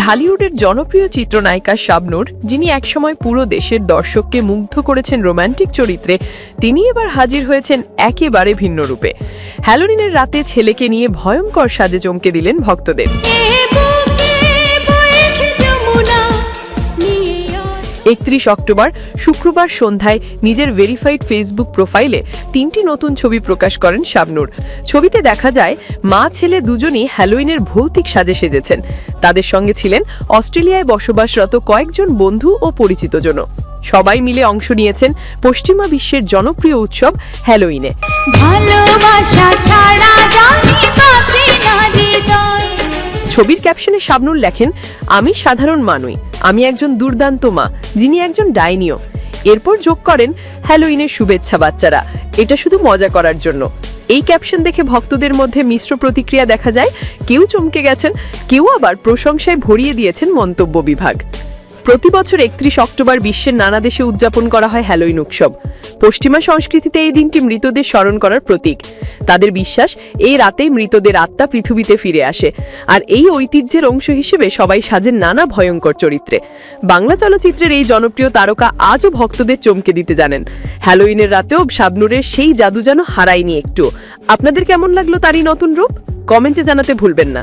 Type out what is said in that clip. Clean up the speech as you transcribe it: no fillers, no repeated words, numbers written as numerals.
ঢালিউডের জনপ্রিয় চিত্রনায়িকা শাবনূর, যিনি একসময় পুরো দেশের দর্শককে মুগ্ধ করেছেন রোমান্টিক চরিত্রে, তিনি এবার হাজির হয়েছেন একেবারে ভিন্ন রূপে। হ্যালোউইনের রাতে ছেলেকে নিয়ে ভয়ঙ্কর সাজে চমকে দিলেন ভক্তদের। 31 অক্টোবর শুক্রবার সন্ধ্যায় নিজের ভেরিফাইড ফেসবুক প্রোফাইলে 3টি নতুন ছবি প্রকাশ করেন শাবনূর। ছবিতে দেখা যায় মা ছেলে দুজনই হ্যালোউইনের ভৌতিক সাজে সেজেছেন। তাদের সঙ্গে ছিলেন অস্ট্রেলিয়ায় বসবাসরত কয়েকজন বন্ধু ও পরিচিতজন। সবাই মিলে অংশ নিয়েছেন পশ্চিমা বিশ্বের জনপ্রিয় উৎসব হ্যালোউইনে। ছবির ক্যাপশনে শাবনূর লেখেন, আমি সাধারণ মানুষ, আমি একজন দুর্দান্ত মা, যিনি একজন ডাইনিও। এরপর যোগ করেন, হ্যালোউইনের শুভেচ্ছা বাচ্চারা, এটা শুধু মজা করার জন্য। এই ক্যাপশন দেখে ভক্তদের মধ্যে মিশ্র প্রতিক্রিয়া দেখা যায়। কেউ চমকে গেছেন, কেউ আবার প্রশংসায় ভরিয়ে দিয়েছেন মন্তব্য বিভাগ। প্রতি বছর 31 অক্টোবর বিশ্বের নানা দেশে উদযাপন করা হয় হ্যালোউইন উৎসব। পশ্চিমা সংস্কৃতিতে এই দিনটি মৃতদের স্মরণ করার প্রতীক। তাদের বিশ্বাস, এই রাতেই মৃতদের আত্মা পৃথিবীতে ফিরে আসে। আর এই ঐতিহ্যের অংশ হিসেবে সবাই সাজেন নানা ভয়ঙ্কর চরিত্রে। বাংলা চলচ্চিত্রের এই জনপ্রিয় তারকা আজও ভক্তদের চমকে দিতে জানেন। হ্যালোউইনের রাতেও শাবনূরের সেই জাদু যেন হারায়নি একটু। আপনাদের কেমন লাগলো তারই নতুন রূপ? কমেন্টে জানাতে ভুলবেন না।